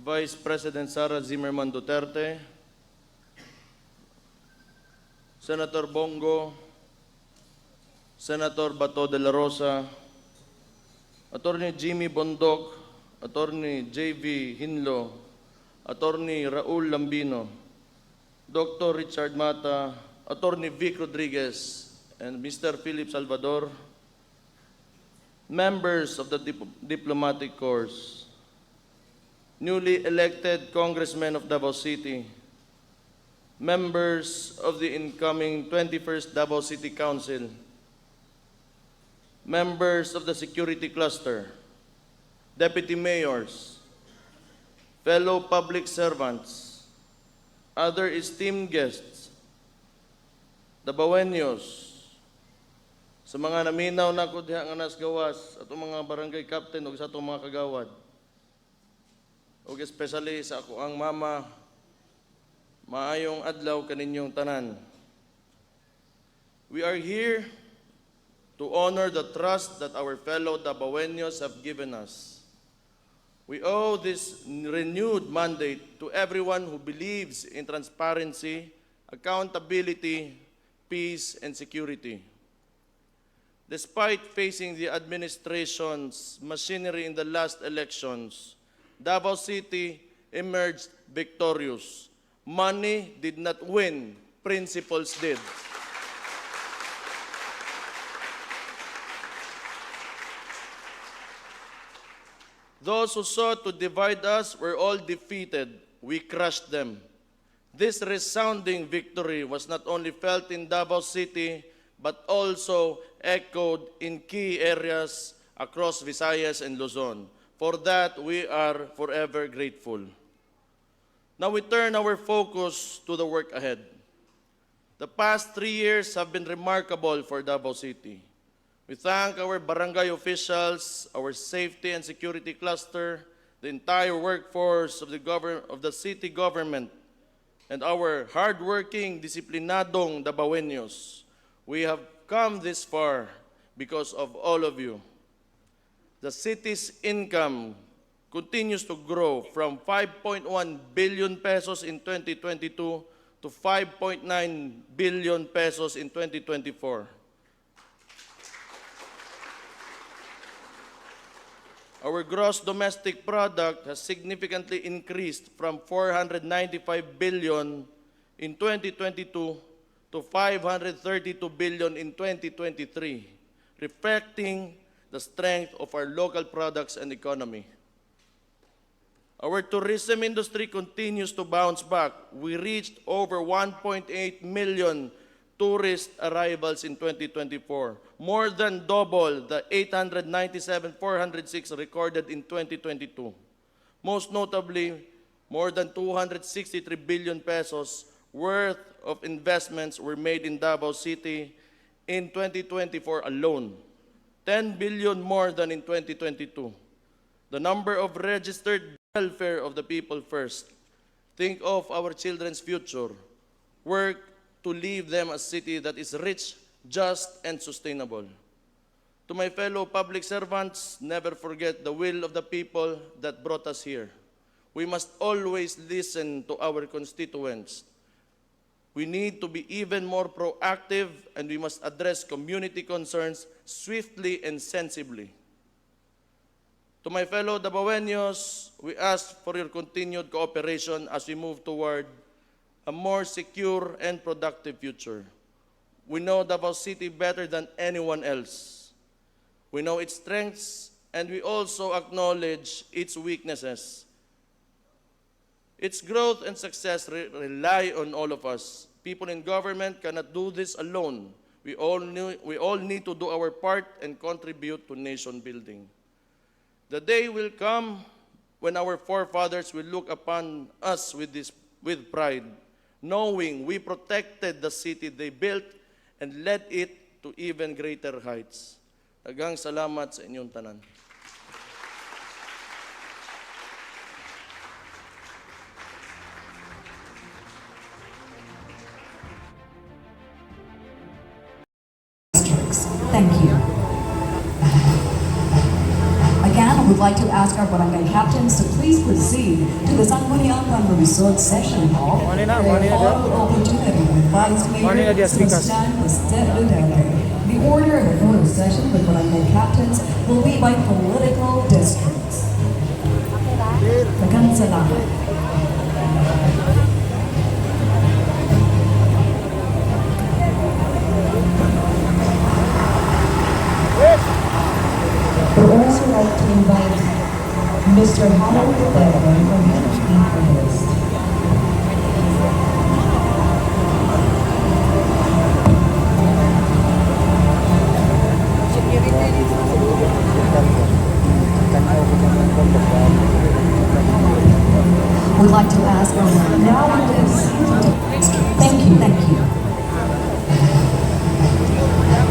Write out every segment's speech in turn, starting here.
Vice President Sara Zimmerman Duterte, Senator Bongo, Senator Bato de la Rosa, Attorney Jimmy Bondoc, Attorney J.V. Hinlo, Attorney Raul Lambino, Dr. Richard Mata, Attorney Vic Rodriguez, and Mr. Philip Salvador, members of the Diplomatic Corps, newly elected congressmen of Davao City, members of the incoming 21st Davao City Council, members of the Security Cluster, deputy mayors, fellow public servants, other esteemed guests, Dabaweños, sa mga naminaw na ko diha nga nas gawas, atong mga barangay captain ug sa atong mga kagawad, ug especially sa ako ang mama, maayong adlaw kaninyong tanan. We are here to honor the trust that our fellow Dabaweños have given us. We owe this renewed mandate to everyone who believes in transparency, accountability, peace, and security. Despite facing the administration's machinery in the last elections, Davao City emerged victorious. Money did not win, principles did. Those who sought to divide us were all defeated. We crushed them. This resounding victory was not only felt in Davao City, but also echoed in key areas across Visayas and Luzon. For that, we are forever grateful. Now we turn our focus to the work ahead. The past 3 years have been remarkable for Davao City. We thank our barangay officials, our safety and security cluster, the entire workforce of the city government, and our hardworking, disiplinadong Dabaweños. We have come this far because of all of you. The city's income continues to grow from 5.1 billion pesos in 2022 to 5.9 billion pesos in 2024. Our gross domestic product has significantly increased from 495 billion in 2022 to 532 billion in 2023, reflecting the strength of our local products and economy. Our tourism industry continues to bounce back. We reached over 1.8 million tourist arrivals in 2024, more than double the 897,406 recorded in 2022. Most notably, more than 263 billion pesos worth of investments were made in Davao City in 2024 alone, 10 billion more than in 2022. The number of registered welfare of the people first. Think of our children's future. Work to leave them a city that is rich, just, and sustainable. To my fellow public servants, never forget the will of the people that brought us here. We must always listen to our constituents. We need to be even more proactive, and we must address community concerns swiftly and sensibly. To my fellow Dabaweños, we ask for your continued cooperation as we move toward a more secure and productive future. We know Davao City better than anyone else. We know its strengths, and we also acknowledge its weaknesses. Its growth and success rely on all of us. People in government cannot do this alone. We all need to do our part and contribute to nation building. The day will come when our forefathers will look upon us with pride, knowing we protected the city they built and led it to even greater heights. Daghang salamat sa inyong tanan. Thank you. Again, I would like to ask our barangay captains to please proceed proceed to the Sangguniang Pango Resort Session Hall, Morning na, where morning na, all opportunity with Vice Morning na, Mayor Diaz Ricas. Sebastian Bastet Duterte. The order of the photo session with barangay captains will be by political districts. Maraming salamat. We'd also like to invite Mr. Harold Pedro from the speaker list. We'd like to ask our now thank you.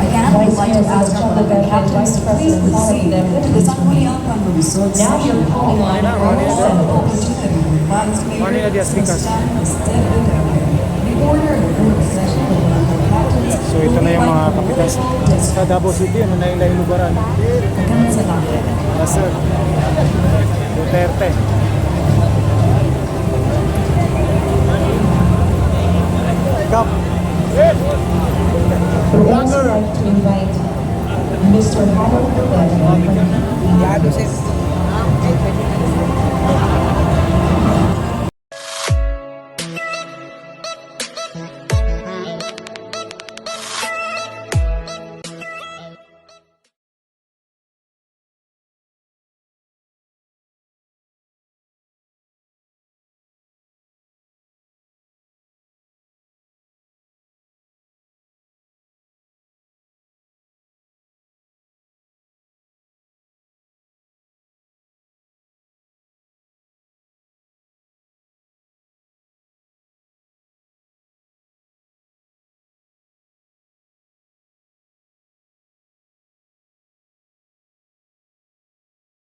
Again, we'd like to ask our captains to please proceed to the Sangguniang Pango Resort Now Session you're Hall, calling on where all opportunity with Vice Morning na, Mayor Diaz Ricas. Sebastian Bastet Duterte. The order of the photo session with barangay captains So ito will na be yung by mga kapitan political sa district. Davao City, ano na yung lugaran? Maraming salamat. Yes sir. Duterte. Kap. We'd also like to invite Mr. Harold Pedro from the